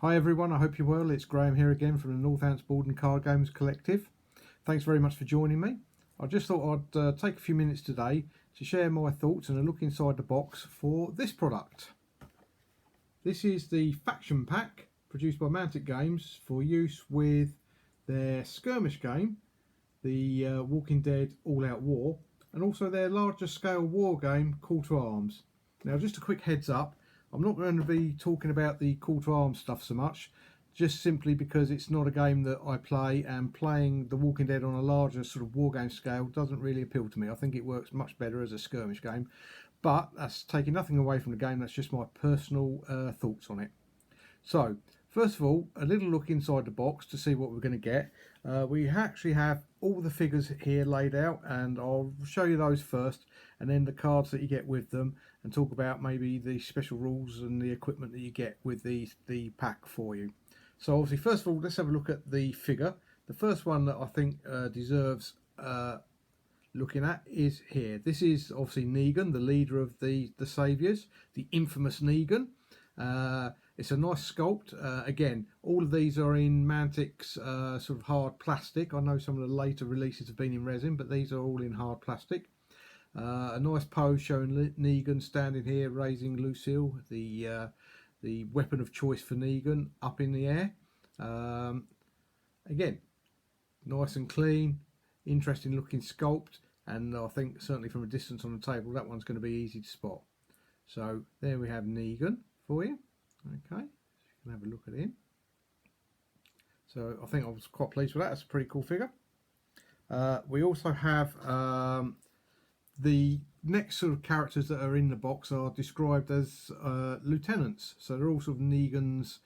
Hi everyone, I hope you're well. It's Graham here again from the Northants Board and Card Games Collective. Thanks very much for joining me. I just thought I'd take a few minutes today to share my thoughts and a look inside the box for this product. This is the Faction Pack produced by Mantic Games for use with their skirmish game, the Walking Dead All Out War, and also their larger scale war game, Call to Arms. Now just a quick heads up, I'm not going to be talking about the Call to Arms stuff so much, just simply because it's not a game that I play, and playing The Walking Dead on a larger sort of war game scale doesn't really appeal to me. I think it works much better as a skirmish game, but that's taking nothing away from the game. That's just my personal thoughts on it. So first of all, a little look inside the box to see what we're going to get. We actually have all the figures here laid out, and I'll show you those first, and then the cards that you get with them, and talk about maybe the special rules and the equipment that you get with the pack for you. So obviously, first of all, let's have a look at the figure. The first one that I think deserves looking at is here. This is obviously Negan, the leader of the Saviours, the infamous Negan. It's a nice sculpt. Again, all of these are in Mantic's sort of hard plastic. I know some of the later releases have been in resin, but these are all in hard plastic. A nice pose showing Negan standing here raising Lucille, the weapon of choice for Negan, up in the air. Again, nice and clean, interesting looking sculpt, and I think certainly from a distance on the table that one's going to be easy to spot. So there we have Negan for you. Okay, you can have a look at him. So I think I was quite pleased with that. It's a pretty cool figure. We also have the next sort of characters that are in the box are described as lieutenants. So they're all sort of Negan's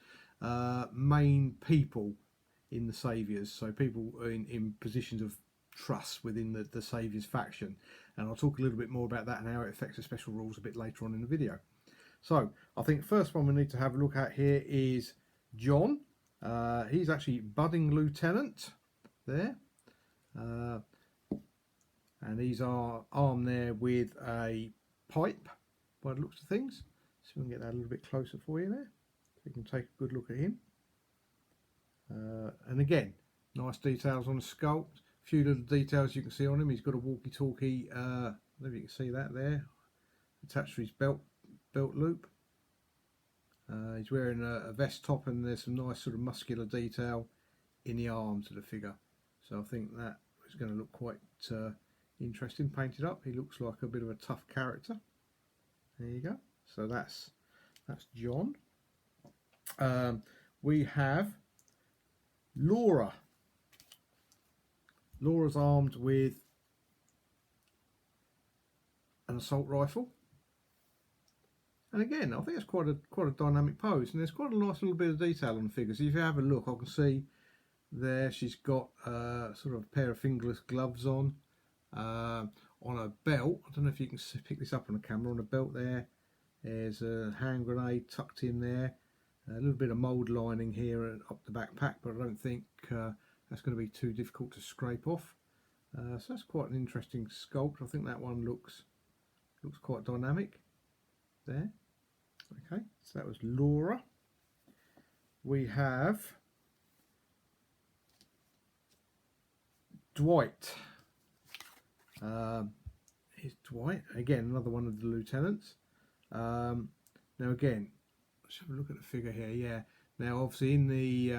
main people in the Saviours. So people in positions of trust within the Saviours faction. And I'll talk a little bit more about that and how it affects the special rules a bit later on in the video. So I think the first one we need to have a look at here is John. He's actually budding lieutenant there. And he's armed there with a pipe by the looks of things. So we can get that a little bit closer for you there, so you can take a good look at him. And again, nice details on the sculpt. A few little details you can see on him. He's got a walkie-talkie, I don't know if you can see that there, attached to his belt loop. He's wearing a vest top, and there's some nice sort of muscular detail in the arms of the figure. So I think that is going to look quite interesting painted up. He looks like a bit of a tough character. There you go. So that's John. We have Laura. Laura's armed with an assault rifle. And again, I think it's quite a dynamic pose, and there's quite a nice little bit of detail on the figures. If you have a look, I can see there she's got sort of a pair of fingerless gloves on a belt. I don't know if you can pick this up on the camera. On a belt there's a hand grenade tucked in there, a little bit of mould lining here and up the backpack, but I don't think that's going to be too difficult to scrape off. So that's quite an interesting sculpt. I think that one looks quite dynamic there. Okay, so that was Laura. We have Dwight. Here's Dwight, again another one of the lieutenants. Now again, let's have a look at the figure here. Yeah, now obviously in the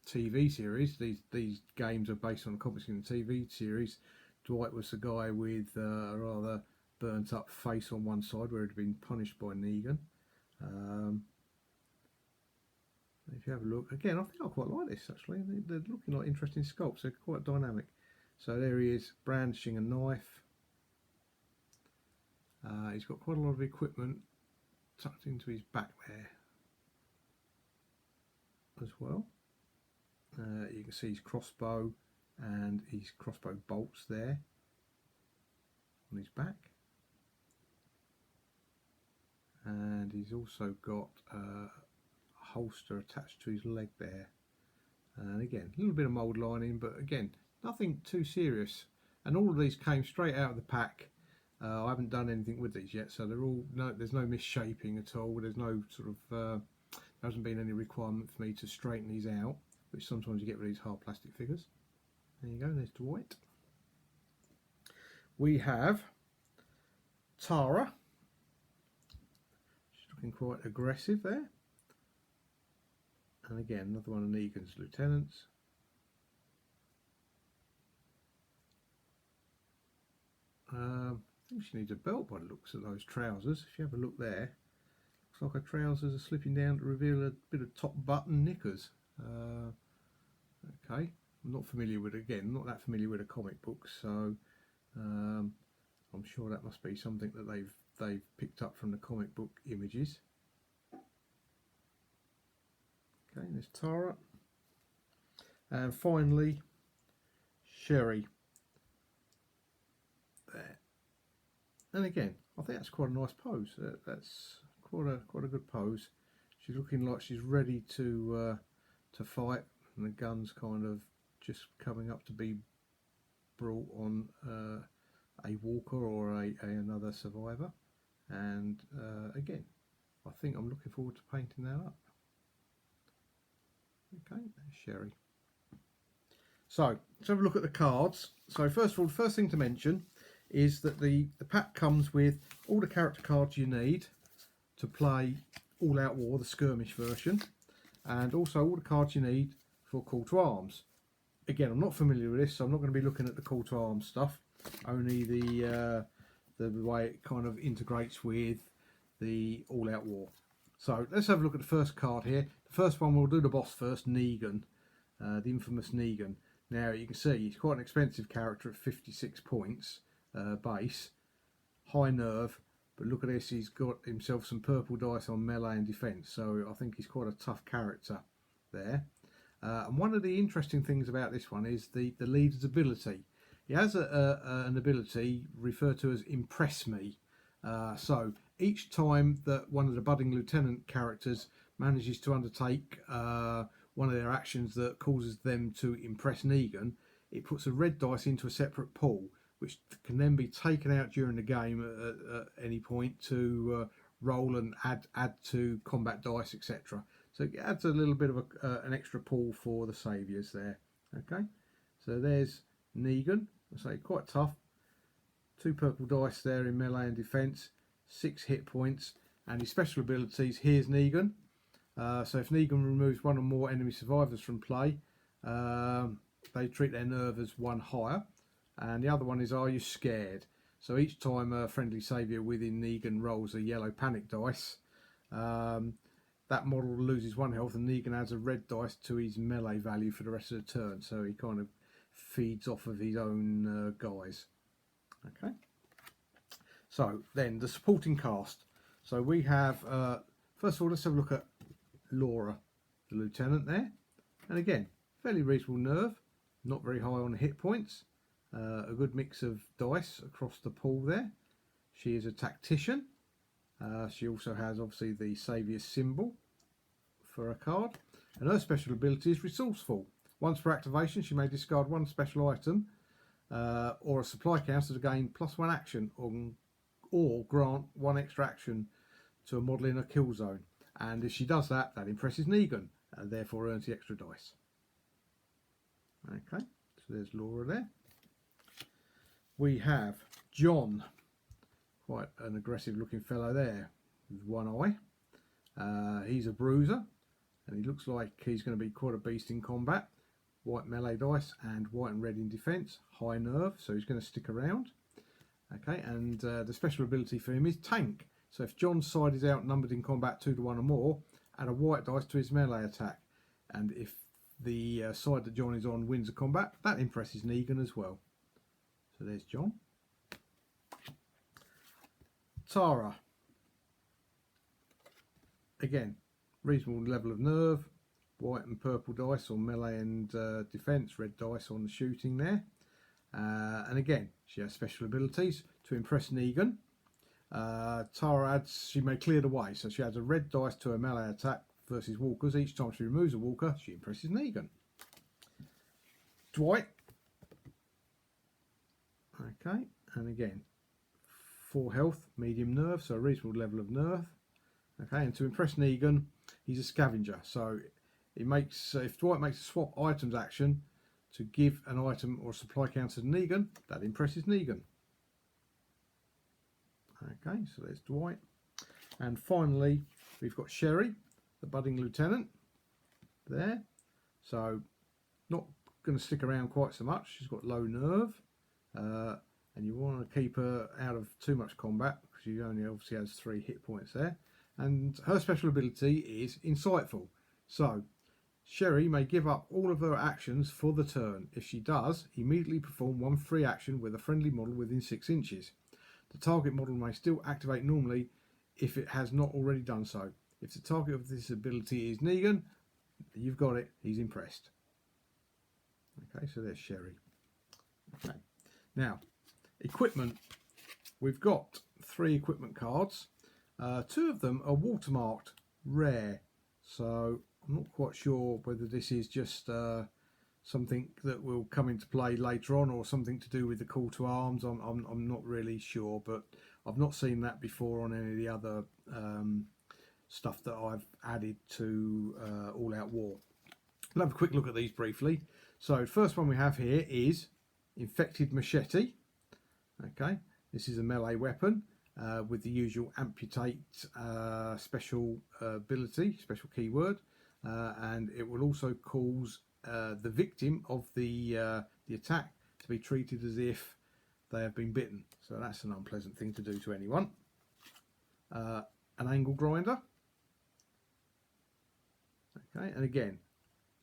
TV series, these games are based on the comics in the TV series. Dwight was the guy with a rather burnt up face on one side where he'd been punished by Negan. If you have a look again, I think I quite like this actually. They're looking like interesting sculpts. They're quite dynamic. So there he is, brandishing a knife. He's got quite a lot of equipment tucked into his back there as well. You can see his crossbow and his crossbow bolts there on his back. And he's also got a holster attached to his leg there. And again, a little bit of mould lining, but again, nothing too serious. And all of these came straight out of the pack. I haven't done anything with these yet, so they're all there's no misshaping at all. There's no sort of There hasn't been any requirement for me to straighten these out, which sometimes you get with these hard plastic figures. There you go, there's Dwight. We have Tara. She's looking quite aggressive there. And again, another one of Negan's lieutenants. I think she needs a belt by the looks of those trousers. If you have a look there, looks like her trousers are slipping down to reveal a bit of top button knickers. Okay, I'm not familiar with, again, not that familiar with the comic books, so I'm sure that must be something that they've picked up from the comic book images. Okay, there's Tara. And finally, Sherry. There. And again, I think that's quite a nice pose. That's quite a good pose. She's looking like she's ready to fight, and the gun's kind of just coming up to be brought on a walker or another survivor. And again, I think I'm looking forward to painting that up. Okay, there's Sherry. So let's have a look at the cards. So first of all, the first thing to mention is that the pack comes with all the character cards you need to play All Out War, the skirmish version, and also all the cards you need for Call to Arms. Again, I'm not familiar with this, so I'm not going to be looking at the Call to Arms stuff, only the way it kind of integrates with the All Out War. So let's have a look at the first card here. The first one, we'll do the boss first, Negan, the infamous Negan. Now you can see he's quite an expensive character at 56 points base, high nerve, but look at this, he's got himself some purple dice on melee and defence, so I think he's quite a tough character there. And one of the interesting things about this one is the leader's ability. He has an ability referred to as Impress Me. So each time that one of the budding lieutenant characters manages to undertake one of their actions that causes them to impress Negan, it puts a red dice into a separate pool, which can then be taken out during the game at any point to roll and add to combat dice, etc. So it adds a little bit of an extra pool for the Saviours there. Okay, so there's Negan. I say quite tough. 2 purple dice there in melee and defence, 6 hit points, and his special abilities. Here's Negan. So if Negan removes one or more enemy survivors from play, they treat their nerve as 1 higher. And the other one is Are You Scared? So each time a friendly saviour within Negan rolls a yellow panic dice, that model loses 1 health, and Negan adds a red dice to his melee value for the rest of the turn. So he kind of feeds off of his own guys. Okay. So then the supporting cast. So we have, first of all, let's have a look at Laura, the lieutenant there. And again, fairly reasonable nerve, not very high on hit points. A good mix of dice across the pool there. She is a tactician. She also has obviously the Saviour's symbol for a card. And her special ability is resourceful. Once per activation, she may discard 1 special item or a supply counter to gain +1 action or grant 1 extra action to a model in a kill zone. And if she does that, that impresses Negan and therefore earns the extra dice. Okay, so there's Laura there. We have John, quite an aggressive looking fellow there with 1 eye. He's a bruiser and he looks like he's going to be quite a beast in combat. White melee dice and white and red in defence, high nerve, so he's going to stick around. Okay, and the special ability for him is Tank. So if John's side is outnumbered in combat 2 to 1 or more, add a white dice to his melee attack. And if the side that John is on wins a combat, that impresses Negan as well. So there's John. Tara. Again, reasonable level of nerve. White and purple dice on melee and defence, red dice on the shooting there. And again, she has special abilities to impress Negan. Tara adds, she may clear the way, so she adds a red dice to her melee attack versus walkers. Each time she removes a walker, she impresses Negan. Dwight. Okay, and again, 4 health, medium nerve, so a reasonable level of nerve. Okay, and to impress Negan, he's a scavenger. So it makes if Dwight makes a swap items action to give an item or supply counter to Negan, that impresses Negan. Okay, so there's Dwight. And finally, we've got Sherry, the budding lieutenant, there. So not going to stick around quite so much. She's got low nerve, and you want to keep her out of too much combat because she only obviously has 3 hit points there. And her special ability is insightful. So Sherry may give up all of her actions for the turn. If she does, immediately perform one free action with a friendly model within 6 inches. The target model may still activate normally if it has not already done so. If the target of this ability is Negan, you've got it, he's impressed. Okay, so there's Sherry. Okay, now equipment. We've got 3 equipment cards. 2 of them are watermarked rare, so I'm not quite sure whether this is just something that will come into play later on or something to do with the call to arms. I'm not really sure, but I've not seen that before on any of the other stuff that I've added to All Out War. We'll have a quick look at these briefly. So the first one we have here is Infected Machete. Okay, this is a melee weapon with the usual amputate special ability, special keyword, and it will also cause the victim of the attack to be treated as if they have been bitten. So that's an unpleasant thing to do to anyone. An angle grinder. Okay, and again,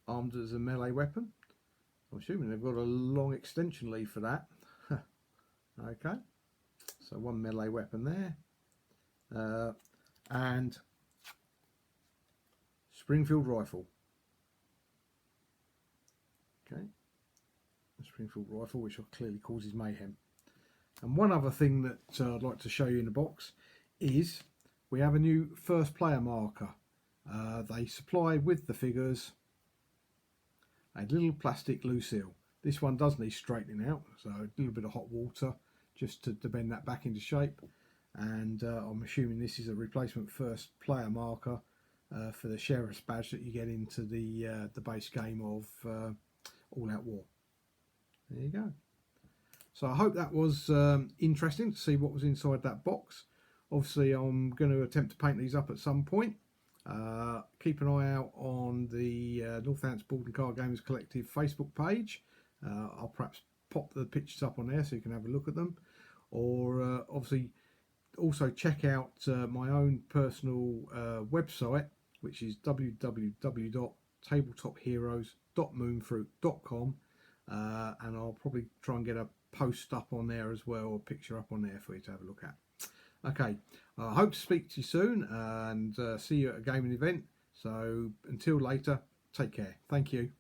armed as a melee weapon. I'm assuming they've got a long extension lead for that. Okay, so 1 melee weapon there. And Springfield rifle. Okay, a Springfield rifle, which clearly causes mayhem. And one other thing that I'd like to show you in the box is we have a new first player marker. They supply with the figures a little plastic Lucille. This one does need straightening out, so a little bit of hot water just to bend that back into shape. And I'm assuming this is a replacement first player marker for the sheriff's badge that you get into the base game of All Out War. There you go. So I hope that was interesting to see what was inside that box. Obviously I'm going to attempt to paint these up at some point. Keep an eye out on the Northants Board and Card Gamers Collective Facebook page. I'll perhaps pop the pictures up on there so you can have a look at them. Or obviously also check out my own personal website, which is www.tabletopheroes.moonfruit.com, and I'll probably try and get a post up on there as well, or a picture up on there for you to have a look at. Okay, I hope to speak to you soon and see you at a gaming event. So until later, take care. Thank you.